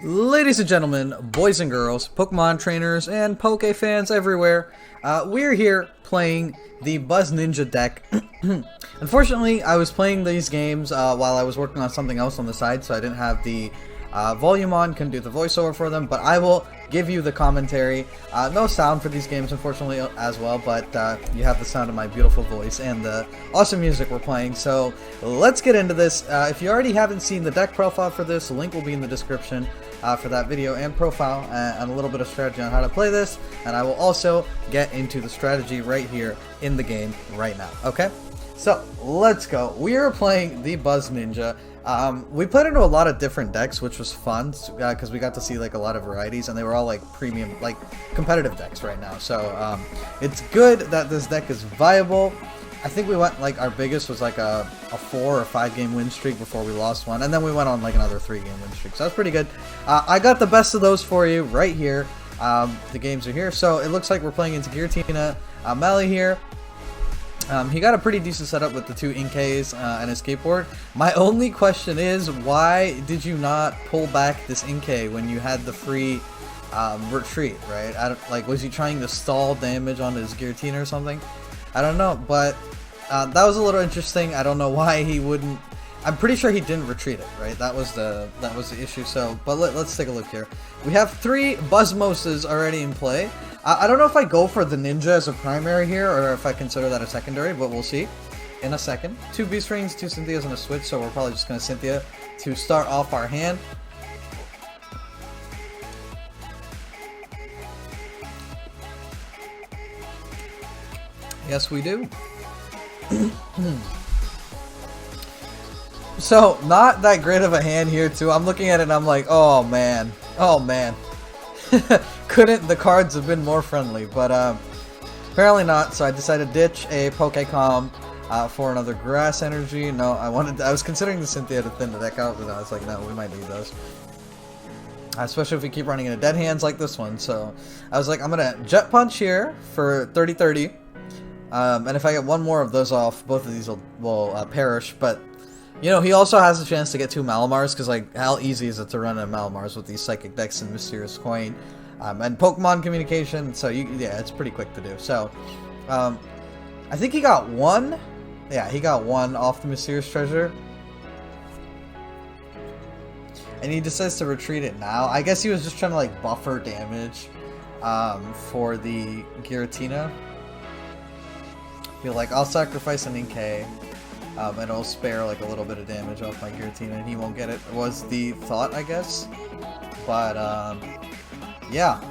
Ladies and gentlemen, boys and girls, Pokemon trainers, and Poke fans everywhere, we're here playing the BuzzNinja deck. Unfortunately, I was playing these games while I was working on something else on the side, so I didn't have the volume on, couldn't do the voiceover for them, but I will give you the commentary. No sound for these games, unfortunately, as well, but you have the sound of my beautiful voice and the awesome music we're playing, so let's get into this. If you already haven't seen the deck profile for this, the link will be in the description for that video and profile, and a little bit of strategy on how to play this, and I will also get into the strategy right here in the game right now, okay? So, let's go. We are playing the BuzzNinja. We played into a lot of different decks, which was fun, because we got to see like a lot of varieties, and they were all like premium, like competitive decks right now. So it's good that this deck is viable. I think we went like our biggest was like a 4 or 5 game win streak before we lost one, and then we went on like another 3 game win streak. So that's pretty good. I got the best of those for you right here. The games are here, so it looks like we're playing into Giratina. Mally here. He got a pretty decent setup with the 2 Inkays and his skateboard. My only question is, why did you not pull back this Inkay when you had the free retreat, right? Like, was he trying to stall damage on his Giratina or something? I don't know, but that was a little interesting. I don't know why he wouldn't. I'm pretty sure he didn't retreat it, right? That was the issue. So, but let's take a look here. We have 3 BuzzMosas already in play. I don't know if I go for the Ninja as a primary here, or if I consider that a secondary, but we'll see in a second. 2 Beast Rings, 2 Cynthias, and a switch, so we're probably just going to Cynthia to start off our hand. Yes, we do. So, not that great of a hand here, too. I'm looking at it and I'm like, oh man. Oh man. Couldn't the cards have been more friendly, but apparently not, so I decided to ditch a Pokecom for another Grass Energy. No, I was considering the Cynthia to thin the deck out, but I was like, no, we might need those. Especially if we keep running into dead hands like this one, so I was like, I'm gonna Jet Punch here for 30-30. And if I get one more of those off, both of these will perish, but you know, he also has a chance to get 2 Malamars, because like, how easy is it to run a Malamars with these Psychic Decks and Mysterious Coin, and Pokemon Communication, so yeah, it's pretty quick to do. So, I think he got 1, yeah, he got 1 off the Mysterious Treasure, and he decides to retreat it now. I guess he was just trying to like buffer damage, for the Giratina. Feel like I'll sacrifice an Inkay. And it'll spare like a little bit of damage off my Giratina, and he won't get it, was the thought, I guess. But yeah,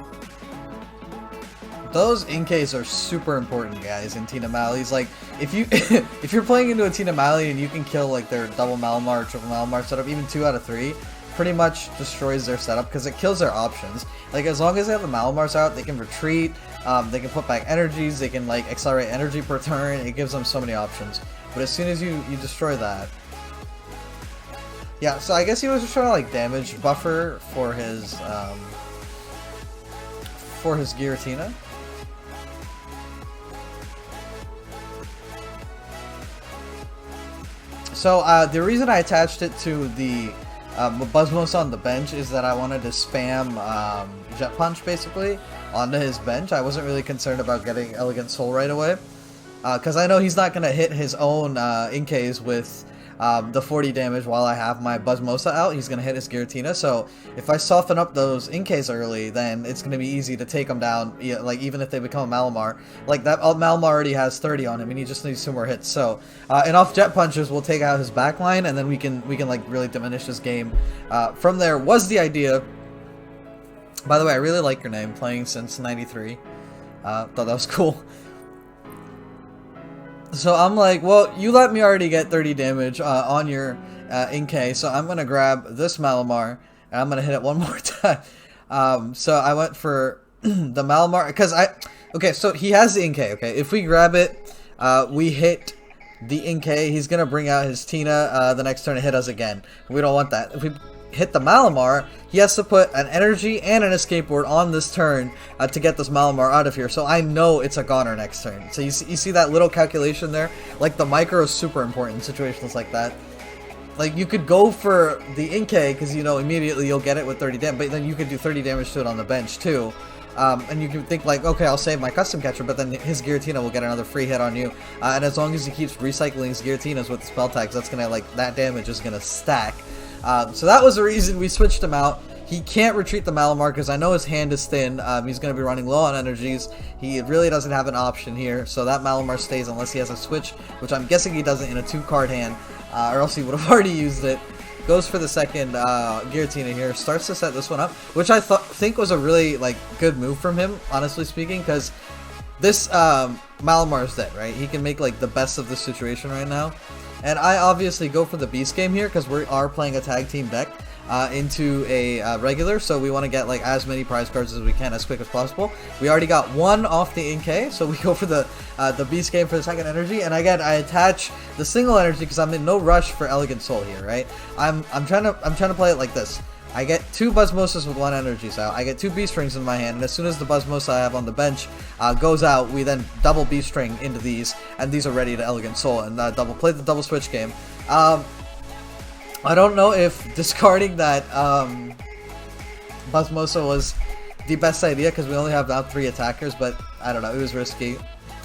those Inkays are super important, guys, in Tina Mally's. Like, if you if you're playing into a Tina Mally and you can kill like their double Malamar or triple Malamar setup, even 2 out of 3, pretty much destroys their setup, because it kills their options. Like, as long as they have the Malamars out, they can retreat, they can put back energies, they can like accelerate energy per turn. It gives them so many options. But as soon as you destroy that, yeah. So I guess he was just trying to like damage buffer for his Giratina. So the reason I attached it to the BuzzMosa on the bench is that I wanted to spam Jet Punch basically onto his bench. I wasn't really concerned about getting Elegant Soul right away, because I know he's not going to hit his own Inkays with the 40 damage while I have my BuzzMosa out. He's going to hit his Giratina, so if I soften up those Inkays early, then it's going to be easy to take him down, like even if they become a Malamar. Like, that Malamar already has 30 on him, and he just needs 2 more hits. So enough Jet Punches will take out his backline, and then we can like really diminish this game. From there was the idea. By the way, I really like your name, playing since '93. Thought that was cool. So I'm like, well, you let me already get 30 damage on your Inkay, so I'm going to grab this Malamar, and I'm going to hit it one more time. So I went for the Malamar, because okay, so he has the Inkay, okay? If we grab it, we hit the Inkay, he's going to bring out his Tina the next turn and hit us again. We don't want that. If we hit the Malamar, he has to put an energy and an escape board on this turn to get this Malamar out of here. So I know it's a goner next turn. So you see that little calculation there? Like, the micro is super important in situations like that. like, you could go for the Inkay, because, you know, immediately you'll get it with 30 damage, but then you could do 30 damage to it on the bench, too. And you can think, like, okay, I'll save my custom catcher, but then his Giratina will get another free hit on you. And as long as he keeps recycling his Giratinas with the spell tags, that's gonna, like, that damage is gonna stack. So that was the reason we switched him out. He can't retreat the Malamar because I know his hand is thin. He's going to be running low on energies. He really doesn't have an option here, so that Malamar stays unless he has a switch, which I'm guessing he doesn't in a 2-card hand, or else he would have already used it. Goes for the second Giratina here, starts to set this one up, which I think was a really like good move from him, honestly speaking, because this Malamar is dead, right? He can make like the best of the situation right now. And I obviously go for the Beast game here because we are playing a tag team deck into a regular, so we want to get like as many prize cards as we can as quick as possible. We already got one off the Inkay, so we go for the Beast game for the second energy. And again, I attach the single energy because I'm in no rush for Elegant Soul here, right? I'm trying to play it like this. I get 2 BuzzMosas with 1 energy out. I get 2 Beast Strings in my hand, and as soon as the BuzzMosa I have on the bench goes out, we then double Beast String into these, and these are ready to Elegant Soul, and play the double switch game. I don't know if discarding that BuzzMosa was the best idea, because we only have now 3 attackers, but I don't know, it was risky.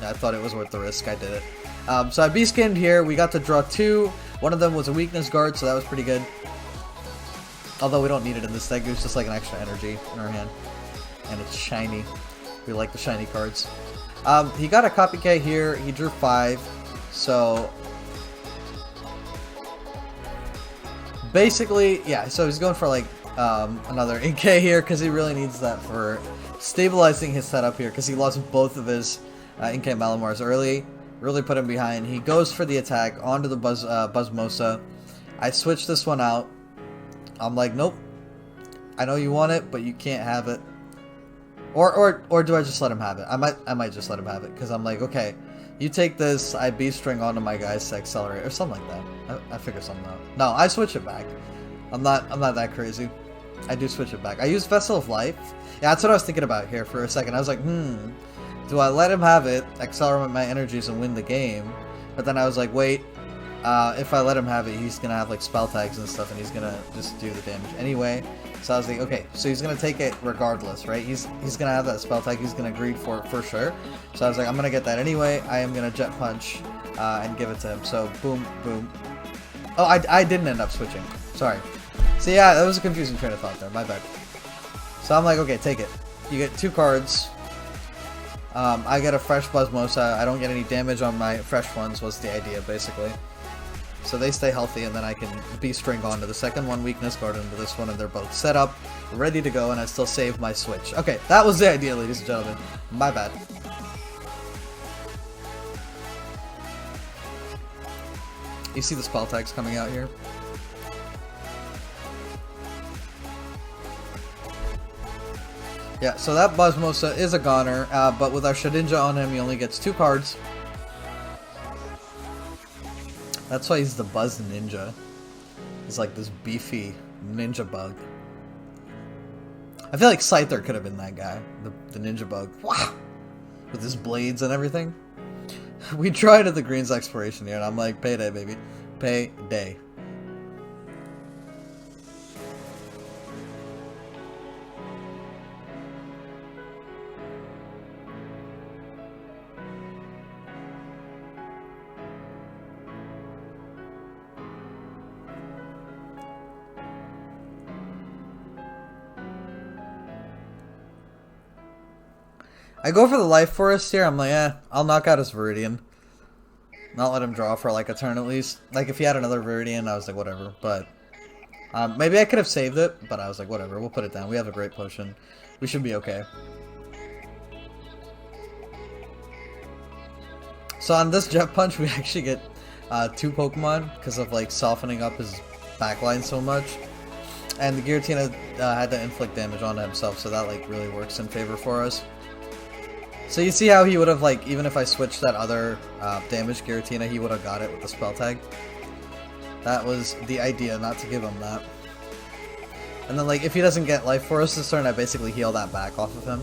I thought it was worth the risk, I did it. So I Beast Gamed here, we got to draw 2, one of them was a weakness guard, so that was pretty good. Although we don't need it in this deck, it was just like an extra energy in our hand. And it's shiny. We like the shiny cards. He got a Copycat here, he drew 5, so... basically, yeah, so he's going for like another Inkay here, because he really needs that for stabilizing his setup here, because he lost both of his Inkay Malamars early. Really put him behind. He goes for the attack onto the BuzzMosa. I switch this one out. I'm like, nope. I know you want it, but you can't have it. Or do I just let him have it? I might just let him have it, because I'm like, okay, you take this, I Beast String onto my guys to accelerate, or something like that. I figure something out. No, I switch it back. I'm not that crazy. I do switch it back. I use Vessel of Life. Yeah, that's what I was thinking about here for a second. I was like, do I let him have it, accelerate my energies, and win the game? But then I was like, wait. If I let him have it, he's gonna have like spell tags and stuff, and he's gonna just do the damage anyway. So I was like, okay, so he's gonna take it regardless, right? He's gonna have that spell tag. He's gonna greed for it for sure. So I was like, I'm gonna get that anyway. I am gonna Jet Punch and give it to him. So boom, boom. Oh, I didn't end up switching. Sorry. So yeah, that was a confusing train of thought there. My bad. So I'm like, okay, take it. You get 2 cards. I get a fresh BuzzMosa. I don't get any damage on my fresh ones. Was the idea basically. So they stay healthy, and then I can Beast String onto the second one, weakness guard into this one, and they're both set up, ready to go, and I still save my switch. Okay, that was the idea, ladies and gentlemen. My bad. You see the spell tags coming out here? Yeah, so that BuzzMosa is a goner, but with our Shedinja on him, he only gets 2 cards. That's why he's the Buzz Ninja. He's like this beefy ninja bug. I feel like Scyther could have been that guy. The ninja bug. Wow! With his blades and everything. We tried at the Greens Exploration here, and I'm like, payday, baby. Payday. I go for the Life Forest here. I'm like, I'll knock out his Viridian. Not let him draw for like a turn at least. Like if he had another Viridian, I was like, whatever. But maybe I could have saved it, but I was like, whatever. We'll put it down. We have a great potion. We should be okay. So on this Jet Punch, we actually get 2 Pokemon because of like softening up his backline so much. And the Giratina had to inflict damage onto himself, so that like really works in favor for us. So you see how he would have, like, even if I switched that other damaged Giratina, he would have got it with the spell tag. That was the idea, not to give him that. And then, like, if he doesn't get Life Force this turn, I basically heal that back off of him.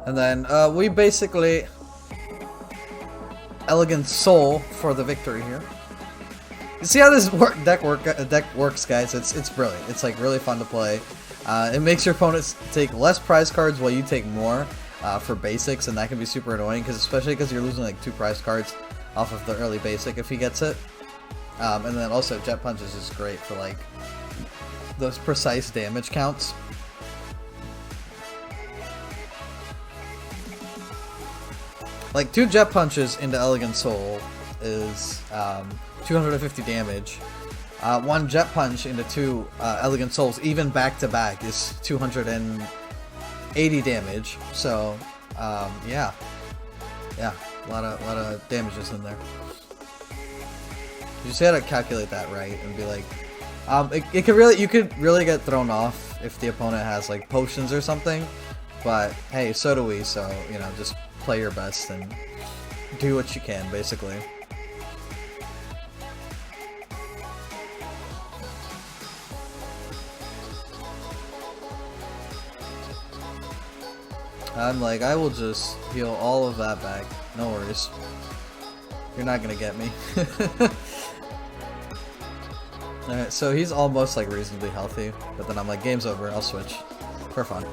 And then we basically Elegant Soul for the victory here. You see how this deck works, guys? It's brilliant. It's like really fun to play. It makes your opponents take less prize cards while you take more for basics, and that can be super annoying, especially because you're losing like 2 prize cards off of the early basic if he gets it. And then also Jet Punches is great for like those precise damage counts. Like 2 Jet Punches into Elegant Soul is 250 damage. 1 Jet Punch into 2 Elegant Souls, even back to back, is 280 damage. So, yeah, a lot of damages in there. You just gotta calculate that right and be like, you could really get thrown off if the opponent has like potions or something. But hey, so do we. So you know, just play your best and do what you can, basically. I'm like, I will just heal all of that back. No worries. You're not gonna get me. Alright, so he's almost like reasonably healthy, but then I'm like, game's over, I'll switch. For fun.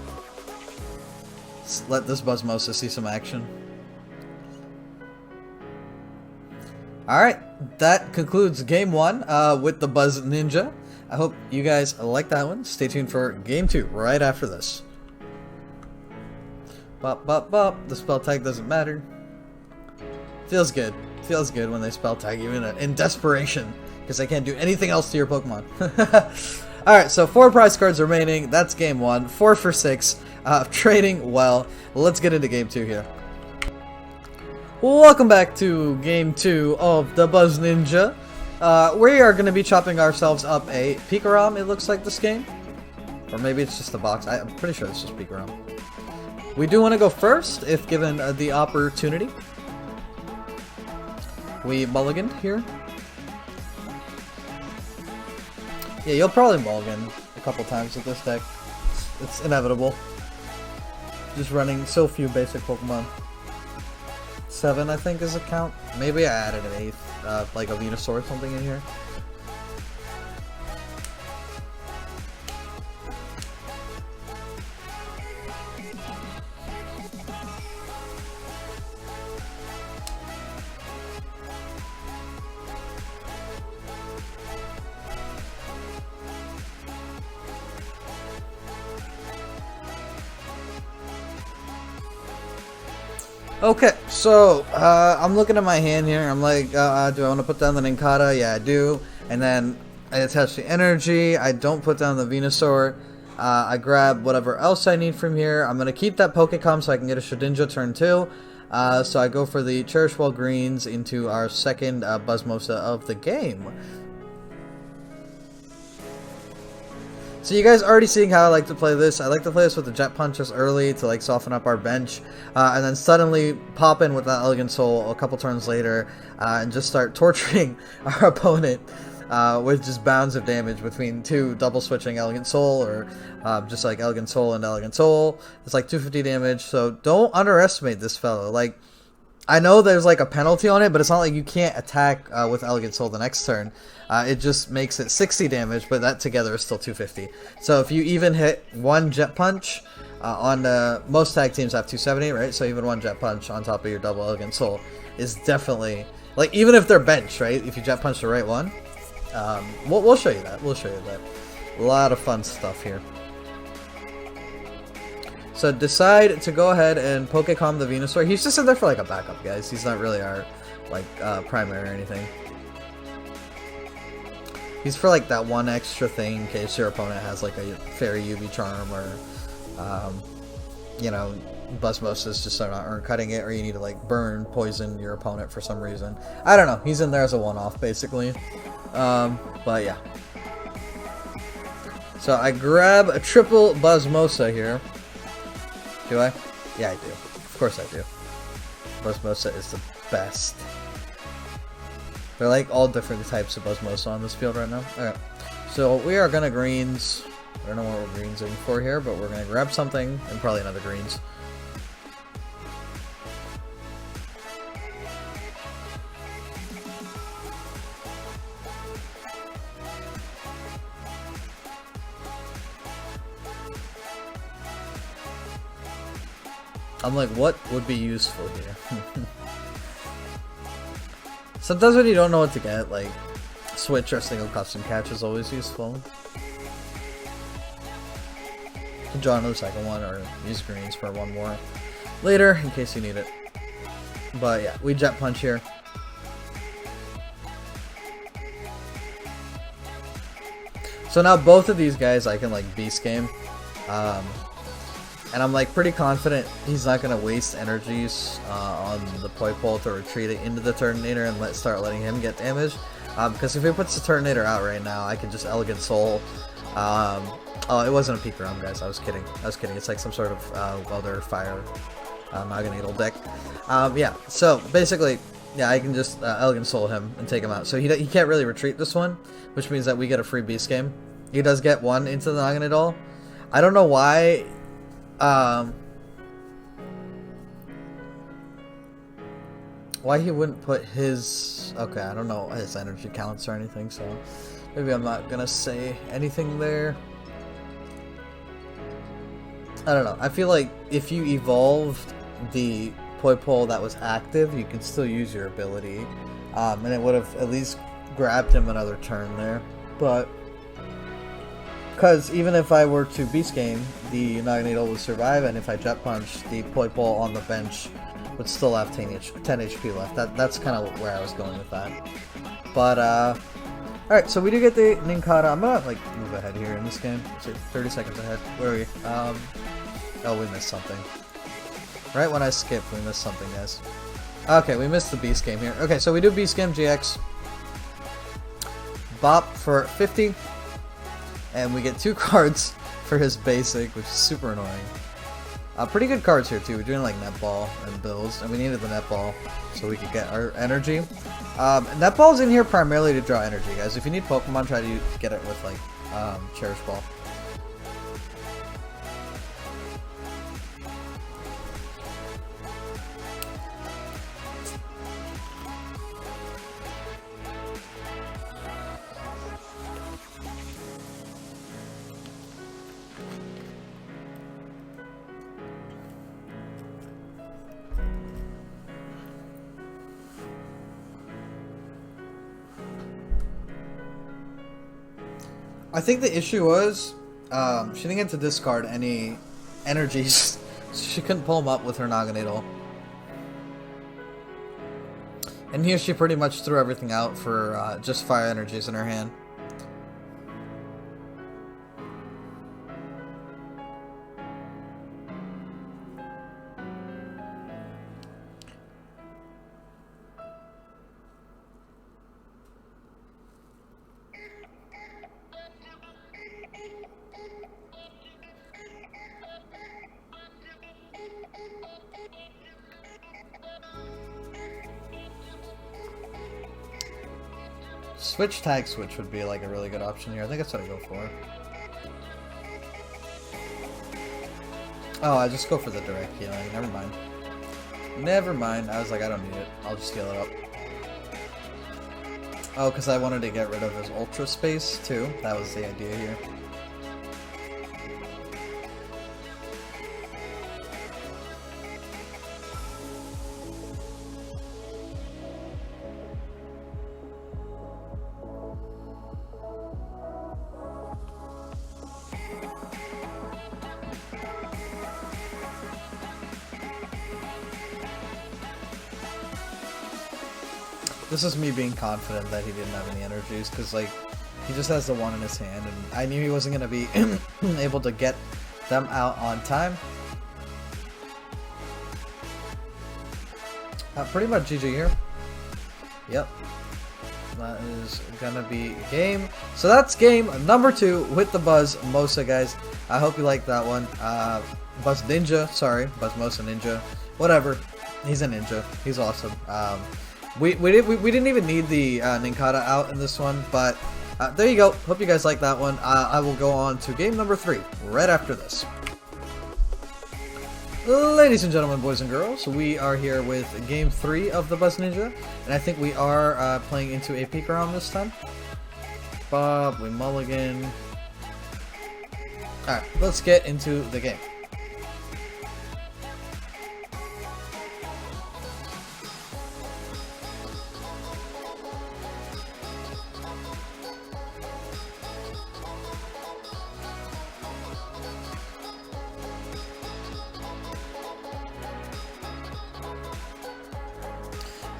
Let's let this BuzzMosa see some action. Alright, that concludes game 1 with the BuzzNinja. I hope you guys liked that one. Stay tuned for game 2 right after this. Bop, bop, bop. The spell tag doesn't matter. Feels good. Feels good when they spell tag you in desperation, because they can't do anything else to your Pokemon. Alright, so 4 prize cards remaining. That's game 1. 4 for 6. Trading well. Let's get into game 2 here. Welcome back to game 2 of the BuzzNinja. We are going to be chopping ourselves up a Pikarom, it looks like, this game. Or maybe it's just a box. I'm pretty sure it's just Pikarom. We do want to go first, if given the opportunity. We mulliganed here. Yeah, you'll probably mulligan a couple times with this deck. It's inevitable. Just running so few basic Pokemon. 7, I think, is a count. Maybe I added an 8th, like a Venusaur or something in here. Okay, so I'm looking at my hand here. I'm like, do I want to put down the Nincada? Yeah, I do. And then I attach the energy. I don't put down the Venusaur. I grab whatever else I need from here. I'm going to keep that Pokecom so I can get a Shedinja turn 2. So I go for the Cherishwell Greens into our second BuzzMosa of the game. So you guys already seeing how I like to play this. I like to play this with the Jet Punches early to like soften up our bench, and then suddenly pop in with that Elegant Soul a couple turns later, and just start torturing our opponent with just bounds of damage between 2 double switching Elegant Soul, or just like Elegant Soul and Elegant Soul. It's like 250 damage, so don't underestimate this fellow. Like, I know there's like a penalty on it, but it's not like you can't attack with Elegant Soul the next turn. It just makes it 60 damage, but that together is still 250. So if you even hit 1 Jet Punch, on most tag teams have 270, right? So even 1 Jet Punch on top of your double Elegant Soul is definitely, like, even if they're benched, right? If you Jet Punch the right one, we'll show you that. We'll show you that. A lot of fun stuff here. So decide to go ahead and Pokecom the Venusaur. He's just in there for like a backup, guys. He's not really our like primary or anything. He's for like that one extra thing in case your opponent has like a Fairy UV Charm, or you know, BuzzMosa's just aren't cutting it, or you need to like burn poison your opponent for some reason. I don't know. He's in there as a one-off basically. But yeah. So I grab a triple BuzzMosa here. Do I? Yeah, I do. Of course I do. BuzzMosa is the best. They're like all different types of BuzzMosa on this field right now. Alright. So we are gonna greens. I don't know what we're greensing for here, but we're gonna grab something and probably another greens. I'm like, what would be useful here? Sometimes when you don't know what to get, like, switch or single custom catch is always useful. You can draw another second one or use greens for one more later in case you need it. But yeah, we jet punch here. So now both of these guys I can like beast game. And I'm like pretty confident he's not gonna waste energies on the Poipole to retreat it into the Turtonator and start letting him get damage. Because if he puts the Turtonator out right now, I could just Elegant Soul. Oh, it wasn't a peak round, guys. I was kidding. It's like some sort of Welder Fire Naganadel deck. Yeah. So basically, yeah, I can just Elegant Soul him and take him out. So he can't really retreat this one, which means that we get a free beast game. He does get one into the Naganadel. I don't know why. Why he wouldn't put his... Okay, I don't know his energy counts or anything, so maybe I'm not gonna say anything there. I don't know. I feel like if you evolved the Poipole that was active, you can still use your ability. And it would have at least grabbed him another turn there. But... because even if I were to beast game, the Naganadel would survive, and if I jet punch, the Poipole on the bench would still have 10 HP left. That's kind of where I was going with that. But alright, so we do get the Ninkata. I'm gonna like move ahead here in this game. Let's see, 30 seconds ahead. Where are we? Oh, we missed something. Right when I skipped, we missed something, guys. Okay, we missed the beast game here. Okay, so we do beast game GX. Bop for 50. And we get 2 cards for his basic, which is super annoying. Pretty good cards here too. We're doing like netball and bills, and we needed the netball so we could get our energy. Netball's in here primarily to draw energy, guys. If you need Pokemon, try to get it with like Cherish Ball. I think the issue was she didn't get to discard any energies, so she couldn't pull them up with her Naganadel. And here she pretty much threw everything out for just fire energies in her hand. Switch tag switch would be like a really good option here. I think that's what I go for. Oh, I just go for the direct healing. Never mind. Never mind. I was like, I don't need it. I'll just heal it up. Oh, because I wanted to get rid of his Ultra Space too. That was the idea here. This is me being confident that he didn't have any energies, because like he just has the one in his hand, and I knew he wasn't going to be able to get them out on time. Pretty much GG here. Yep. That is gonna be game. So that's game number 2 with the BuzzMosa, guys. I hope you liked that one. BuzzNinja, sorry, BuzzMosa Ninja, whatever. He's a ninja. He's awesome. We didn't even need the Ninkata out in this one, but there you go. Hope you guys like that one. I will go on to game number 3 right after this. Ladies and gentlemen, boys and girls, we are here with game 3 of the BuzzNinja, and I think we are playing into a peak round this time. Bob, we mulligan. Alright, let's get into the game.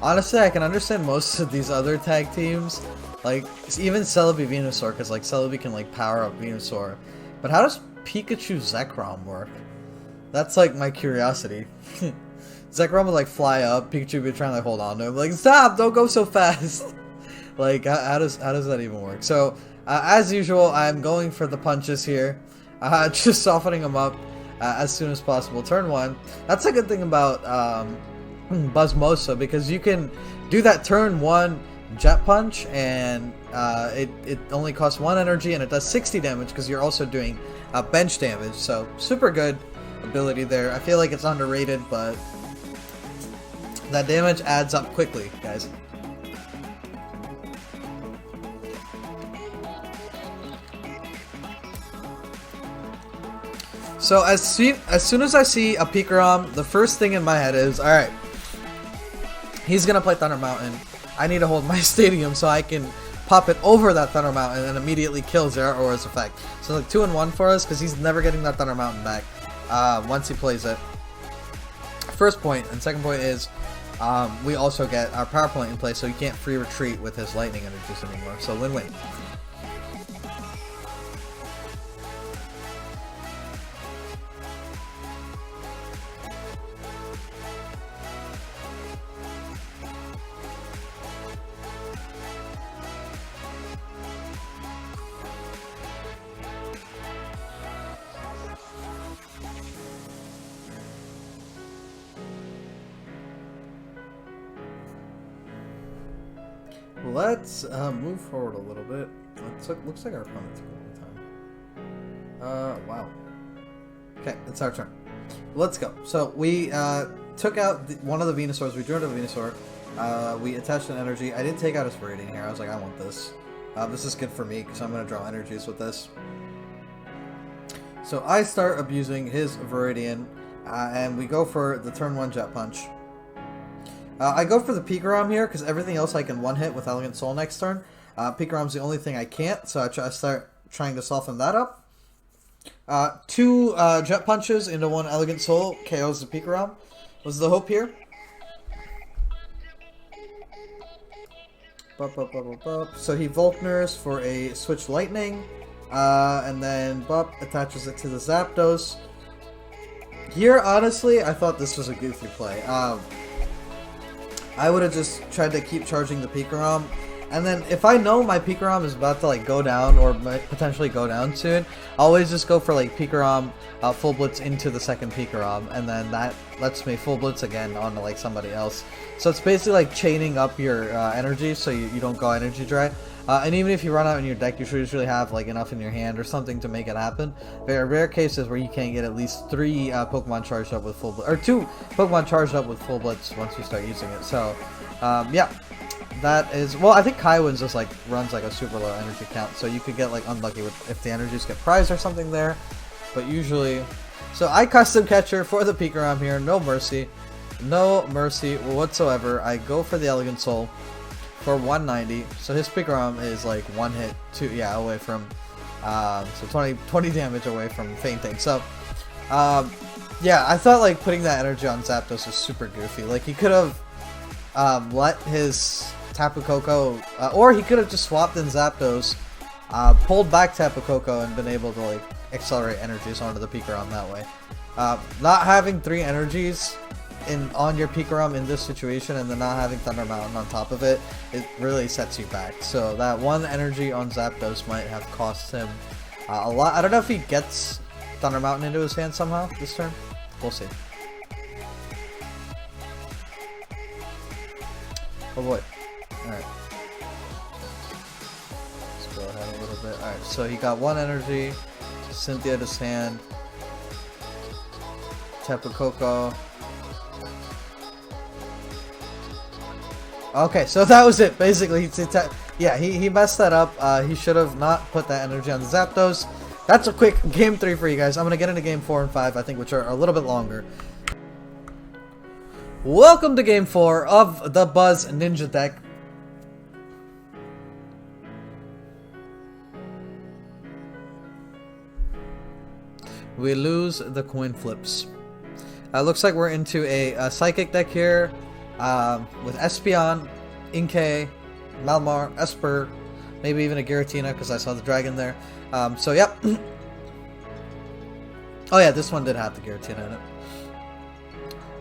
Honestly, I can understand most of these other tag teams. Like, even Celebi Venusaur, because like Celebi can like power up Venusaur. But how does Pikachu Zekrom work? That's like my curiosity. Zekrom would like fly up, Pikachu would be trying to like, hold on to him. Like, stop! Don't go so fast! Like, how does that even work? So, as usual, I'm going for the punches here. Just softening them up as soon as possible. Turn 1. That's a good thing about BuzzMosa, because you can do that turn 1 Jet Punch, and it only costs 1 energy, and it does 60 damage because you're also doing bench damage. So, super good ability there. I feel like it's underrated, but that damage adds up quickly, guys. So as soon as I see a Pikarom, the first thing in my head is, alright, he's gonna play Thunder Mountain. I need to hold my stadium so I can pop it over that Thunder Mountain and immediately kill Zera Aura's effect. So like 2-in-1 for us, because he's never getting that Thunder Mountain back once he plays it. First point, and second point is, we also get our Power Point in place, so he can't free retreat with his Lightning energies anymore. So win-win. Let's move forward a little bit. Looks like our opponent took a long time. Wow. Okay, it's our turn. Let's go. So we took out one of the Venusaurs. We drew out a Venusaur. We attached an energy. I didn't take out his Viridian here. I was like, I want this. This is good for me because I'm going to draw energies with this. So I start abusing his Viridian, and we go for the turn 1 Jet Punch. I go for the Pikarom here because everything else I can one-hit with Elegant Soul next turn. Pikarom's the only thing I can't, so I start trying to soften that up. 2 Jet Punches into 1 Elegant Soul KOs the Pikarom. Was the hope here? So he Volkners for a Switch Lightning, and then attaches it to the Zapdos. Here, honestly, I thought this was a goofy play. I would have just tried to keep charging the Pikarom, and then if I know my Pikarom is about to like go down or might potentially go down soon, I'll always just go for like Pikarom Full Blitz into the second Pikarom, and then that lets me Full Blitz again onto like somebody else. So it's basically like chaining up your energy so you don't go energy dry. And even if you run out in your deck, you should usually have like enough in your hand or something to make it happen. There are rare cases where you can't get at least 3 Pokemon charged up with Full Blitz, or 2 Pokemon charged up with Full Blitz once you start using it. So, yeah, that is, well, I think Kaiwin's just like runs like a super low energy count, so you could get like unlucky with if the energies get prized or something there. But usually, so I custom catcher for the Pikarom here, no mercy whatsoever. I go for the Elegant Soul for 190, so his Pikarom is like 1 hit, away from, so 20 damage away from fainting. So, yeah, I thought like putting that energy on Zapdos was super goofy. Like he could have let his Tapu Koko, or he could have just swapped in Zapdos, pulled back Tapu Koko, and been able to like accelerate energies onto the Pikarom that way. Not having 3 energies on your Pikarom in this situation, and then not having Thunder Mountain on top of it, it really sets you back. So that 1 energy on Zapdos might have cost him a lot. I don't know if he gets Thunder Mountain into his hand somehow this turn. We'll see. Oh boy. Alright. Let's go ahead a little bit. Alright, so he got 1 energy. Cynthia to his hand. Tapu Koko. Okay, so that was it. Basically, he messed that up. He should have not put that energy on the Zapdos. That's a quick game 3 for you guys. I'm going to get into game 4 and 5, I think, which are a little bit longer. Welcome to game 4 of the Buzz Ninja deck. We lose the coin flips. Looks like we're into a Psychic deck here. with Espeon, Inkay, Malamar, Esper, maybe even a Giratina because I saw the dragon there. So yep. Oh yeah, this one did have the Giratina in it.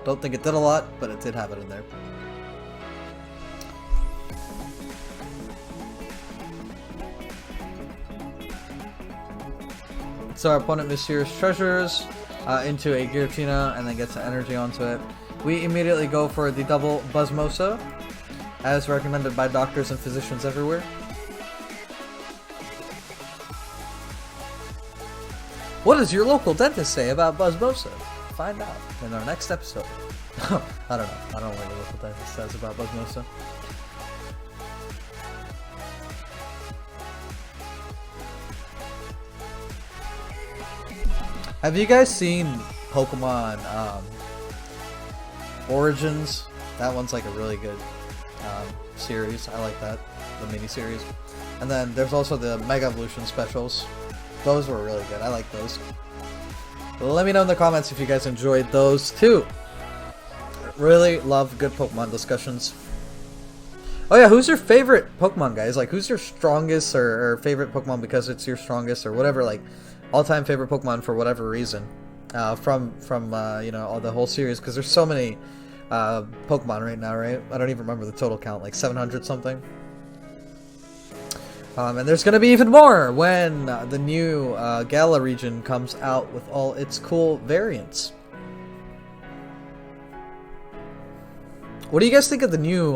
Don't think it did a lot, but it did have it in there. So our opponent Mysterious Treasures into a Giratina and then gets the energy onto it. We immediately go for the double BuzzMosa, as recommended by doctors and physicians everywhere. What does your local dentist say about BuzzMosa? Find out in our next episode. I don't know. I don't know what the local dentist says about BuzzMosa. Have you guys seen Pokemon Origins? That one's like a really good series. I like that, the mini-series. And then there's also the Mega Evolution specials. Those were really good. I like those. Let me know in the comments if you guys enjoyed those too. Really love good Pokemon discussions. Oh yeah, who's your favorite Pokemon, guys? Like, who's your strongest or favorite Pokemon because it's your strongest or whatever, like, all-time favorite Pokemon for whatever reason, from you know, all the whole series, because there's so many Pokemon right now, right? I don't even remember the total count, like 700 something. And there's gonna be even more when the new Gala region comes out with all its cool variants. What do you guys think of the new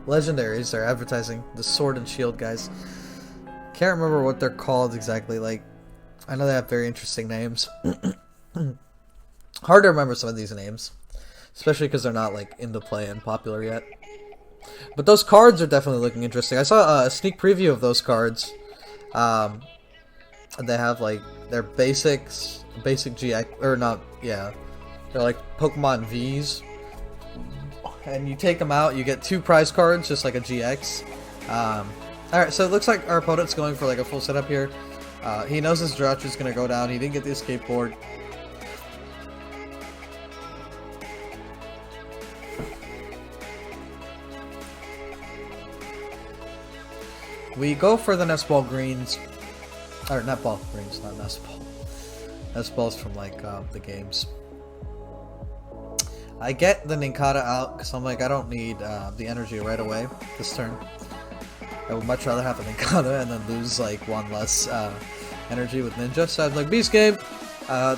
legendaries they're advertising? The Sword and Shield guys. Can't remember what they're called exactly. Like, I know they have very interesting names. Hard to remember some of these names, especially because they're not like into play and popular yet. But those cards are definitely looking interesting. I saw a sneak preview of those cards. And they have like their basic GX, or not, yeah. They're like Pokemon Vs. And you take them out, you get 2 prize cards, just like a GX. Alright, so it looks like our opponent's going for like a full setup here. He knows his Jirachi's gonna go down. He didn't get the escape board. We go for the Nest Ball Greens. Or, Net Ball Greens, not Nest Ball. Nest Ball's from, like, the games. I get the Nincada out, because I'm like, I don't need the energy right away this turn. I would much rather have a Nincada and then lose, like, 1 less energy with Ninja. So I'm like, Beast Game.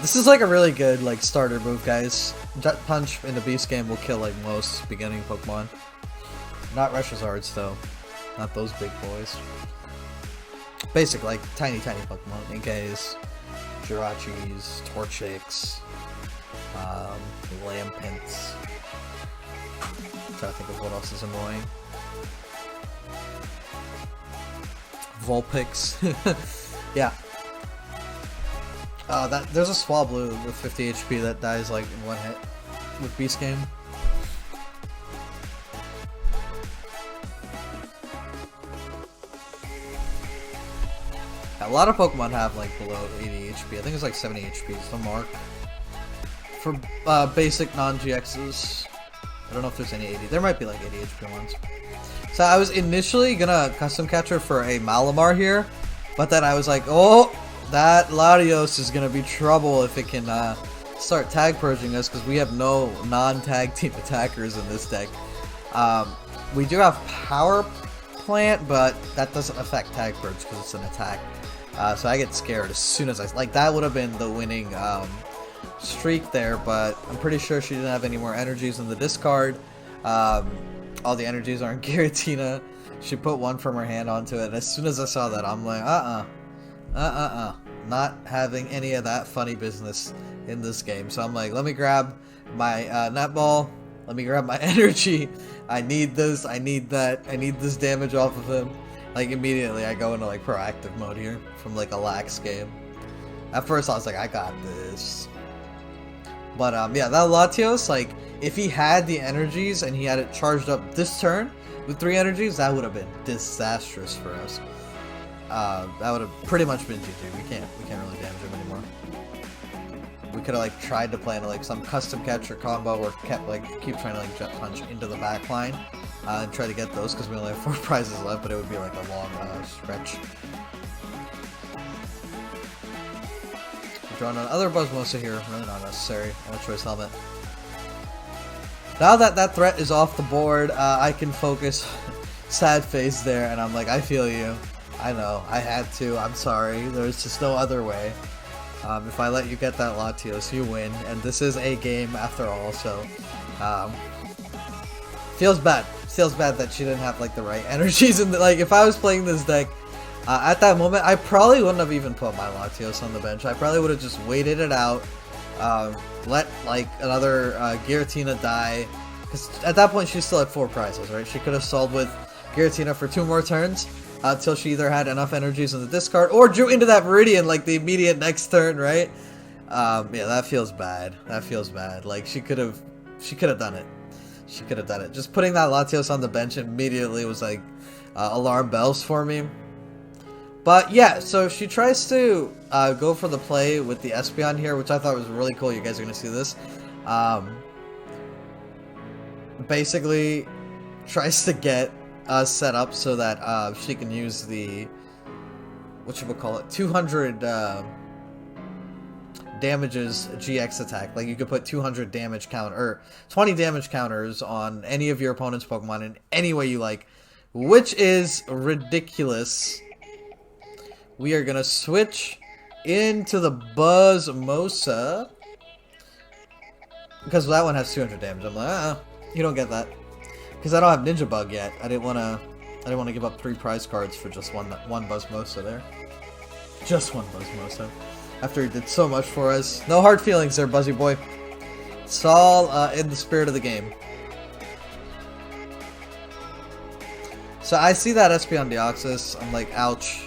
This is, like, a really good, like, starter move, guys. Jet Punch in the Beast Game will kill, like, most beginning Pokemon. Not Reshazards, though. Not those big boys. Basic, like, tiny Pokemon. Inkays, Jirachis, Torchics, Lampents. I'm trying to think of what else is annoying. Vulpix. Yeah. There's a Swablu with 50 HP that dies, like, in 1 hit with Beast Game. A lot of Pokemon have like below 80 HP. I think it's like 70 HP is the mark for basic non-GXs. I don't know if there's any 80. There might be like 80 HP ones. So I was initially gonna custom catcher for a Malamar here, but then I was like, oh, that Latios is gonna be trouble if it can start tag purging us, because we have no non-tag team attackers in this deck. We do have Power Plant, but that doesn't affect tag purge because it's an attack. So I get scared as soon as like, that would have been the winning streak there, but I'm pretty sure she didn't have any more energies in the discard. All the energies are in Giratina. She put 1 from her hand onto it, and as soon as I saw that, I'm like, not having any of that funny business in this game. So I'm like, let me grab my Netball, let me grab my energy. I need this, I need that, I need this damage off of him. Like, immediately I go into like proactive mode here from like a lax game. At first I was like, I got this. But yeah, that Latios, like, if he had the energies and he had it charged up this turn with 3 energies, that would have been disastrous for us. That would have pretty much been GG. We can't really damage him anymore. We could have like tried to plan like some custom catcher combo or kept like keep trying to like jet punch into the back line and try to get those because we only have 4 prizes left, but it would be like a long stretch. Drawing another BuzzMosa here, really not necessary. No choice helmet. Now that that threat is off the board, I can focus. Sad face there, and I'm like, I feel you. I know, I had to. I'm sorry. There's just no other way. If I let you get that Latios, you win, and this is a game after all. So, feels bad. Feels bad that she didn't have like the right energies. And like, if I was playing this deck at that moment, I probably wouldn't have even put my Latios on the bench. I probably would have just waited it out, let like another Giratina die, because at that point she still had 4 prizes, right? She could have stalled with Giratina for 2 more turns until she either had enough energies in the discard or drew into that Viridian like the immediate next turn, right? Yeah, that feels bad. That feels bad. Like she could have done it. She could have done it. Just putting that Latios on the bench immediately was like alarm bells for me. But yeah, so she tries to go for the play with the Espeon here, which I thought was really cool. You guys are gonna see this. Basically, tries to get set up so that she can use the whatchamacallit 200 damages GX attack. Like you could put 200 damage count or 20 damage counters on any of your opponent's Pokemon in any way you like, which is ridiculous. We are gonna switch into the BuzzMosa because that one has 200 damage. I'm like, you don't get that. Because I don't have Ninja Bug yet. I didn't want to give up 3 prize cards for just one BuzzMosa there. Just one BuzzMosa. After he did so much for us. No hard feelings there, Buzzy boy. It's all in the spirit of the game. So I see that Espeon Deoxys. I'm like, ouch.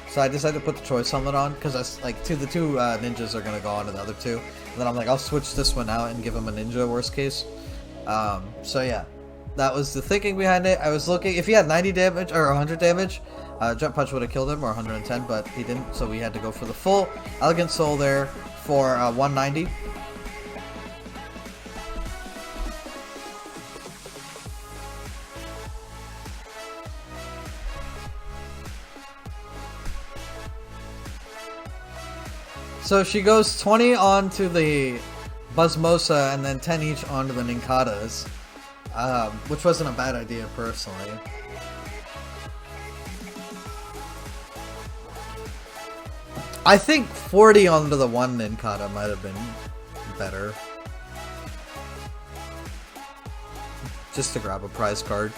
So I decided to put the choice helmet on because the two ninjas are gonna go on to the other 2. And then I'm like, I'll switch this one out and give him a ninja worst case. So yeah. That was the thinking behind it. I was looking, if he had 90 damage or 100 damage, Jump Punch would have killed him, or 110, but he didn't, so we had to go for the full Elegant Soul there for 190. So she goes 20 onto the BuzzMosa and then 10 each onto the Ninkatas. Which wasn't a bad idea, personally. I think 40 onto the one Ninkata might have been better. Just to grab a prize card.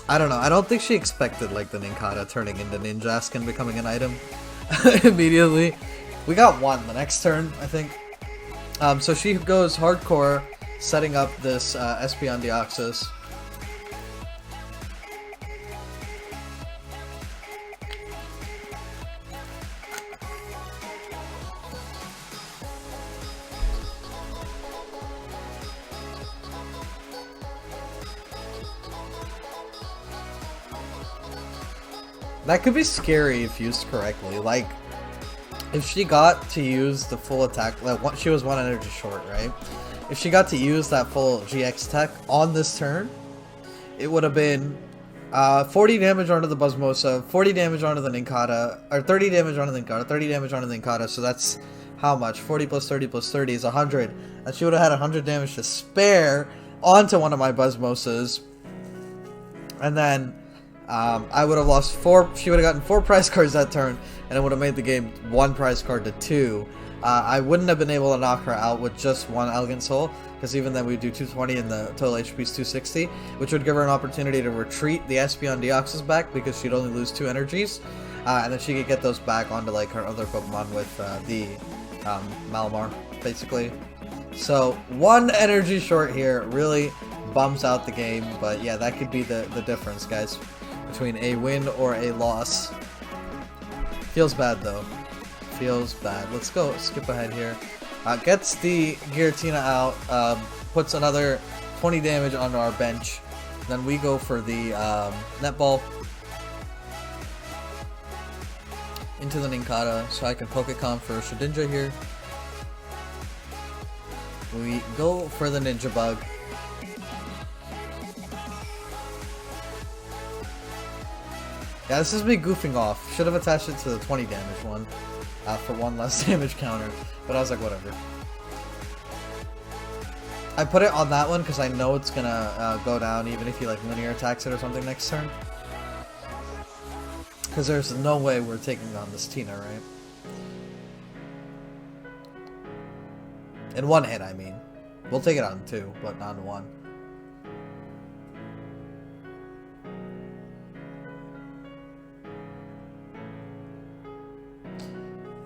I don't know. I don't think she expected, like, the Ninkata turning into Ninjask and becoming an item immediately. We got 1 the next turn, I think. So she goes hardcore, setting up this Espeon Deoxys. That could be scary if used correctly. Like, if she got to use the full attack, like she was 1 energy short, right? If she got to use that full GX tech on this turn, it would have been 40 damage onto the BuzzMosa, 40 damage onto the Ninkata, or 30 damage onto the Ninkata, 30 damage onto the Ninkata, so that's how much? 40 plus 30 plus 30 is 100. And she would have had 100 damage to spare onto one of my BuzzMosas. And then I would have lost 4, she would have gotten 4 prize cards that turn, and it would have made the game 1 prize card to 2. I wouldn't have been able to knock her out with just 1 Elegant Soul, because even then we'd do 220 and the total HP is 260, which would give her an opportunity to retreat the Espeon Deoxys back, because she'd only lose 2 energies, and then she could get those back onto like her other Pokemon with the Malamar, basically. So 1 energy short here really bums out the game, but yeah, that could be the difference, guys, between a win or a loss. Feels bad though. Feels bad. Let's go skip ahead here. Gets the Giratina out, puts another 20 damage onto our bench. Then we go for the Netball. into the Ninkata so I can Pokecom for Shedinja here. We go for the Ninja Bug. Yeah, this is me goofing off. Should have attached it to the 20 damage one for one less damage counter, but I was like, whatever. I put it on that one because I know it's gonna go down even if he like linear attacks it or something next turn. Because there's no way we're taking on this Tina, right? In one hit, I mean. We'll take it on two, but not in one.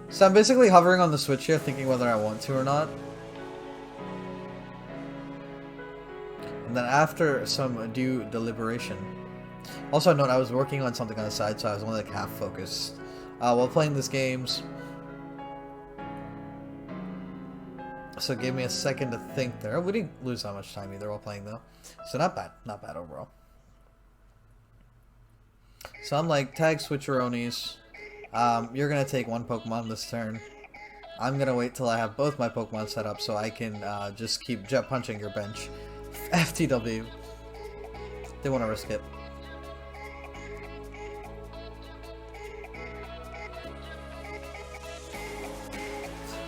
So I'm basically hovering on the switch here, thinking whether I want to or not. And then after some due deliberation. Also note, I was working on something on the side, so I was only like half focused while playing these games. So it gave me a second to think there. We didn't lose that much time either while playing though. So not bad overall. So I'm like, tag switcheronis. You're gonna take one Pokemon this turn. I'm gonna wait till I have both my Pokemon set up so I can just keep jet punching your bench. FTW. They want to risk it.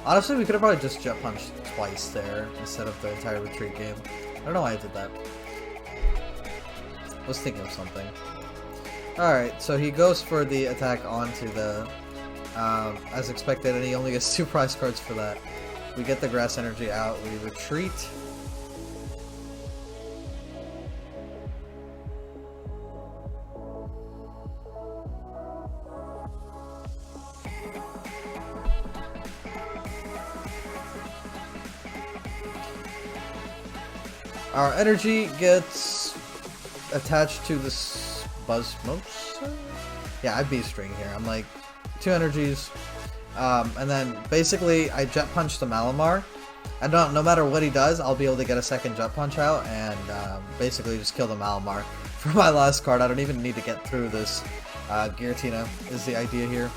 Honestly, we could have probably just jet punched twice there instead of the entire retreat game. I don't know why I did that. I was thinking of something. Alright, so he goes for the attack onto the, as expected, and he only gets 2 prize cards for that. We get the grass energy out, we retreat. Our energy gets attached to this BuzzMosa? Yeah, I B-string here. I'm like, 2 energies. And then basically I jet punch the Malamar. And no matter what he does, I'll be able to get a second jet punch out and basically just kill the Malamar for my last card. I don't even need to get through this Giratina is the idea here.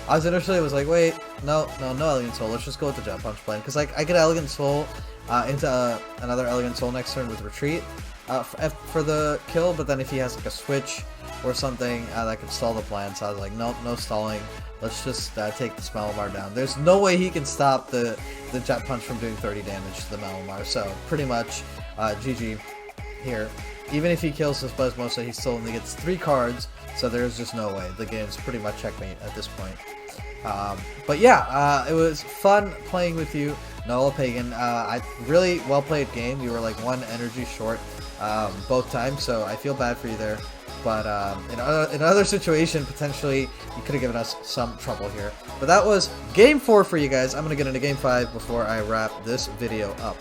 I was initially was like, wait, no Elegant Soul. Let's just go with the jet punch plan because like I get Elegant Soul into another Elegant Soul next turn with retreat for the kill, but then if he has like a switch or something that could stall the plan, so I was like, nope, no stalling. Let's just take the Malamar down. There's no way he can stop the jet punch from doing 30 damage to the Malamar, so pretty much GG here. Even if he kills this BuzzMosa, he still only gets 3 cards, so there's just no way. The game's pretty much checkmate at this point. But yeah, it was fun playing with you, Noah Pagan. I really well played game. You were like 1 energy short both times, so I feel bad for you there. But in another situation, potentially you could have given us some trouble here. But that was game 4 for you guys. I'm gonna get into game 5 before I wrap this video up.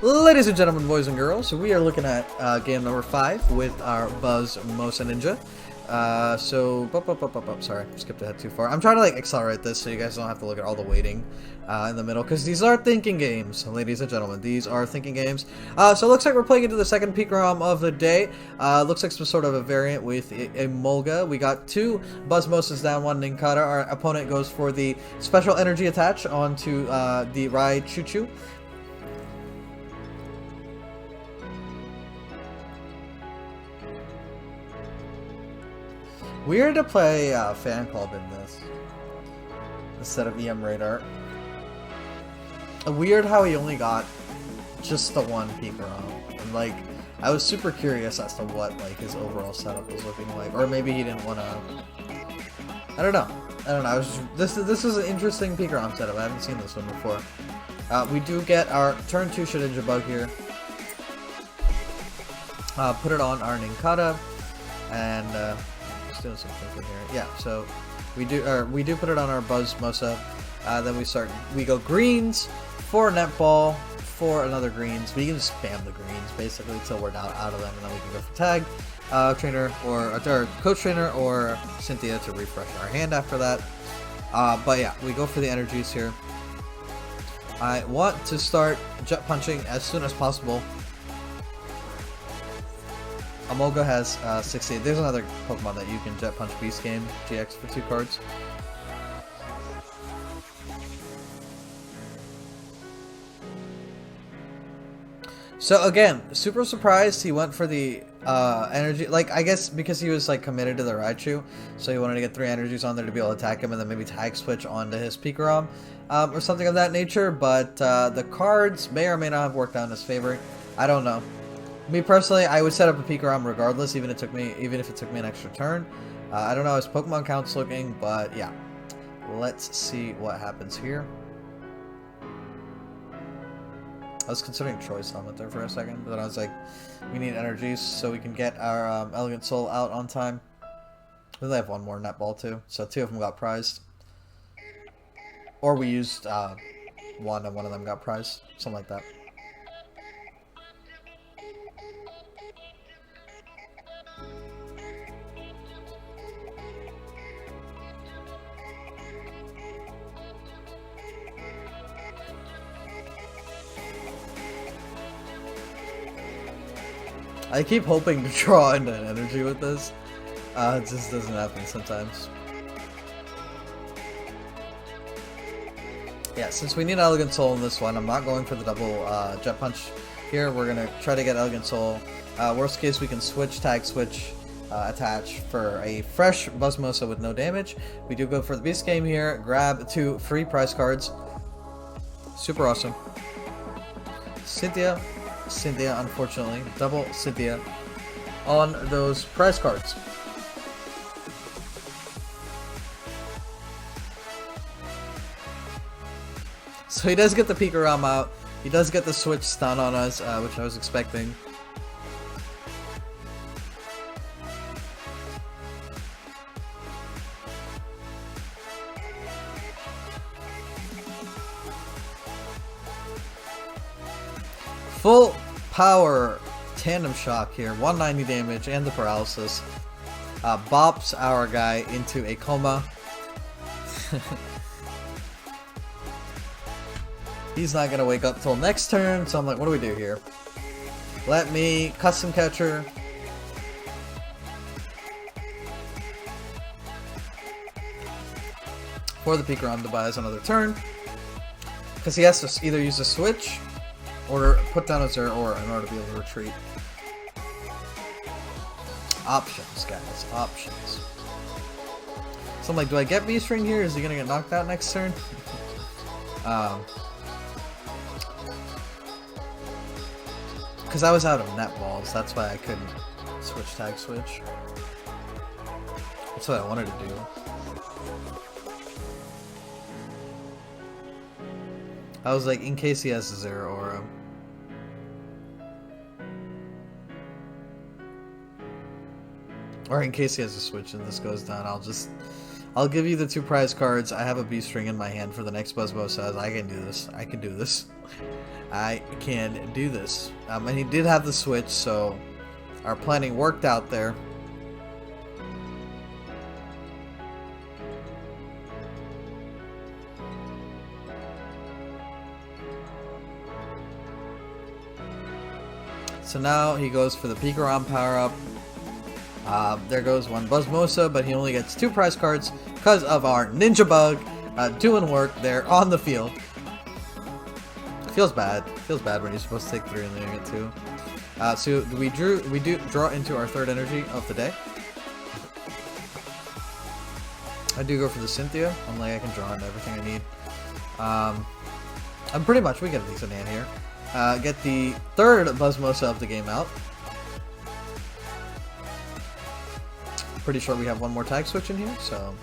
Ladies and gentlemen, boys and girls, we are looking at game number 5 with our BuzzMosa Ninja. Sorry, skipped ahead too far. I'm trying to like accelerate this so you guys don't have to look at all the waiting in the middle, because these are thinking games, ladies and gentlemen. These are thinking games. So it looks like we're playing into the second peak ROM of the day. Looks like some sort of a variant with a Mulga. We got 2 BuzzMosas down, 1 Ninkata. Our opponent goes for the special energy attach onto the Rai Choo Choo. Weird to play Fan Club in this instead of EM Radar. Weird how he only got just the 1 peak ROM. And like, I was super curious as to what like his overall setup was looking like, or maybe he didn't want to. I don't know. I was just, this is an interesting peak ROM setup. I haven't seen this one before. We do get our turn 2 Shedinja Bug here. Put it on our Ninkata, and. Doing some thinking here. Yeah, so we do put it on our BuzzMosa. Then we go greens for a netball, for another greens. We can just spam the greens basically until we're out of them, and then we can go for tag trainer or coach trainer or Cynthia to refresh our hand after that. But yeah, we go for the energies here. I want to start jet punching as soon as possible. Amoga has 68. There's another Pokemon that you can Jet Punch Beast Game GX for 2 cards. So again, super surprised he went for the energy. Like, I guess because he was like committed to the Raichu, so he wanted to get 3 energies on there to be able to attack him and then maybe tag switch onto his Pikarom or something of that nature. But the cards may or may not have worked out in his favor. I don't know. Me personally, I would set up a Pikarom regardless, even if it took me an extra turn. I don't know how his Pokemon count's looking, but yeah. Let's see what happens here. I was considering Choice Helmet there for a second, but then I was like, we need energies so we can get our Elegant Soul out on time. We only have 1 more Netball too, so 2 of them got prized. Or we used 1 and 1 of them got prized, something like that. I keep hoping to draw into an energy with this. It just doesn't happen sometimes. Yeah, since we need Elegant Soul in this one, I'm not going for the double Jet Punch here. We're going to try to get Elegant Soul. Worst case, we can switch, tag switch, attach for a fresh BuzzMosa with no damage. We do go for the Beast Game here, grab 2 free prize cards. Super awesome. Cynthia, unfortunately. Double Cynthia on those prize cards. So he does get the Pikarom out. He does get the switch stun on us, which I was expecting. Full power Tandem Shock here, 190 damage and the paralysis. Bops our guy into a coma. He's not gonna wake up till next turn, so I'm like, what do we do here? Let me Custom Catcher. For the Pikarom to buy us another turn. Because he has to either use a switch or put down a Zeraora in order to be able to retreat. Options, guys. Options. So I'm like, do I get V-String here? Is he gonna get knocked out next turn? Because I was out of Netballs, that's why I couldn't switch tag switch. That's what I wanted to do. I was like, in case he has a Zeraora. Or in case he has a switch and this goes down, I'll give you the 2 prize cards. I have a B-String in my hand for the next BuzzMosa. I can do this. I can do this. I can do this. And he did have the switch, so our planning worked out there. So now he goes for the Pikarom power-up. There goes 1 BuzzMosa, but he only gets 2 prize cards because of our Ninja Bug doing work there on the field. Feels bad. Feels bad when you're supposed to take 3 and then you get 2. So we do draw into our 3rd energy of the day. I do go for the Cynthia. I'm like, I can draw into everything I need. I'm pretty much, we get a decent hand here. Get the 3rd BuzzMosa of the game out. Pretty sure we have 1 more tag switch in here, so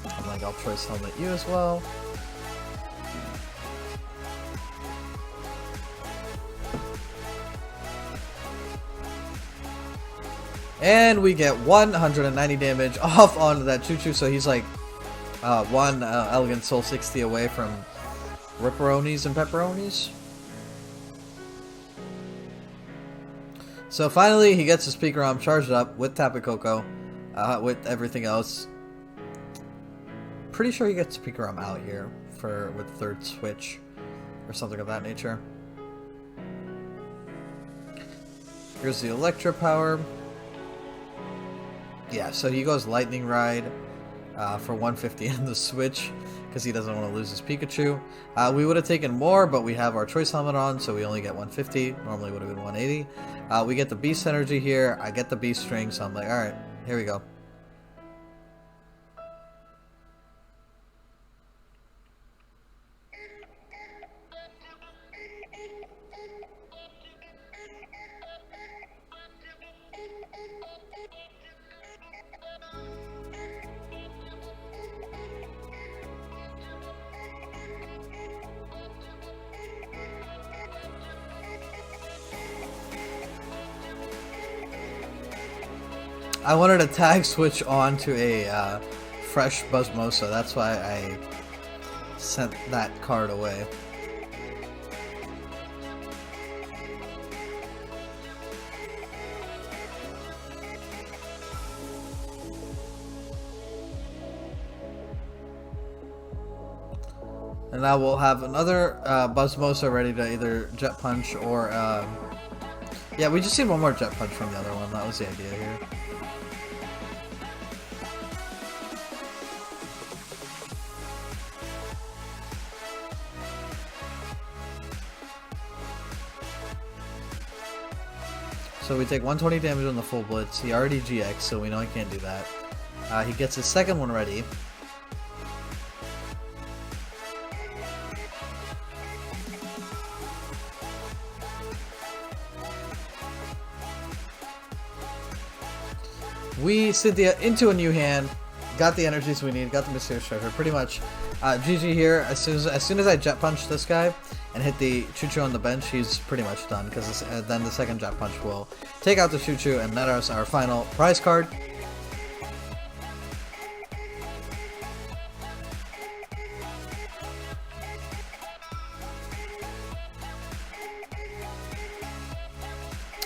I'm like, I'll Choice Helmet you as well. And we get 190 damage off onto that Choo-Choo, so he's like 1 Elegant Soul 60 away from Ripperonis and Pepperonis. So finally, he gets his Pikarom charged up with Tapu Koko, with everything else. Pretty sure he gets Pikarom out here with 3rd switch or something of that nature. Here's the Electro Power. Yeah, so he goes Lightning Ride for 150 in the switch because he doesn't want to lose his Pikachu. We would have taken more, but we have our Choice Helmet on, so we only get 150. Normally would have been 180. We get the Beast Energy here. I get the Beast String, so I'm like, alright, here we go. I wanted a tag switch on to a fresh BuzzMosa. That's why I sent that card away. And now we'll have another BuzzMosa ready to either Jet Punch or... yeah, we just need one more Jet Punch from the other one. That was the idea here. So we take 120 damage on the full blitz. He already GX, so we know he can't do that. He gets his second one ready. We Cynthia into a new hand, got the energies we need, got the Mysterious Treasure. Pretty much GG here. As soon as I Jet Punch this guy and hit the Choo-Choo on the bench, he's pretty much done, because then the second Jet Punch will take out the Choo-Choo and net us our final prize card.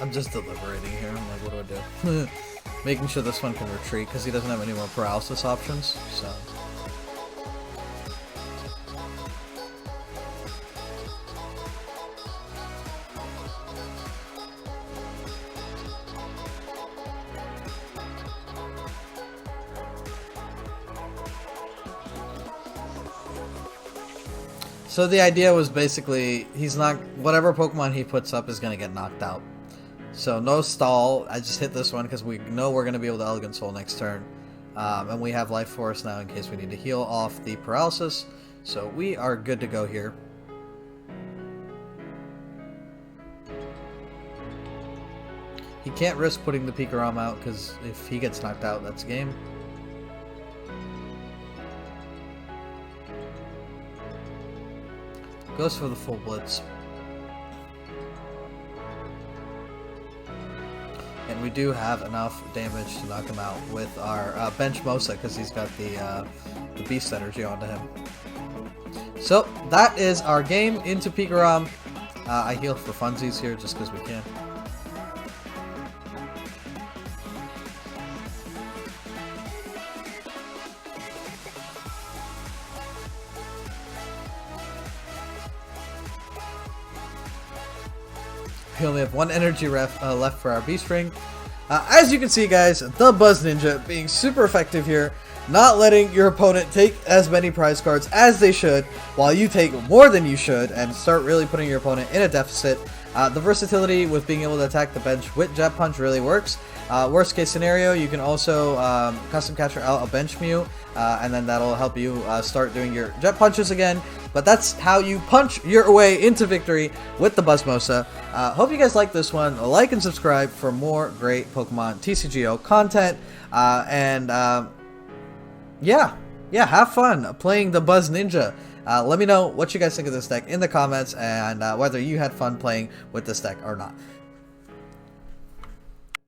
I'm just deliberating here. I'm like, what do I do? Making sure this one can retreat because he doesn't have any more paralysis options. So. So the idea was basically whatever Pokemon he puts up is going to get knocked out. So no stall, I just hit this one because we know we're going to be able to Elegant Soul next turn. And we have Life Force now in case we need to heal off the paralysis. So we are good to go here. He can't risk putting the Pikarom out because if he gets knocked out, that's game. Goes for the full blitz. And we do have enough damage to knock him out with our bench Mosa because he's got the Beast Energy onto him. So that is our game into Pikarom. I heal for funsies here just because we can. We only have one energy left for our Beast Ring. As you can see, guys, the Buzz Ninja being super effective here, not letting your opponent take as many prize cards as they should, while you take more than you should and start really putting your opponent in a deficit. The versatility with being able to attack the bench with Jet Punch really works. Worst case scenario, you can also custom capture out a bench Mew, and then that'll help you start doing your Jet Punches again. But that's how you punch your way into victory with the BuzzMosa. Hope you guys like this one. Like and subscribe for more great Pokemon TCGO content. Yeah, have fun playing the Buzz Ninja. Let me know what you guys think of this deck in the comments and whether you had fun playing with this deck or not.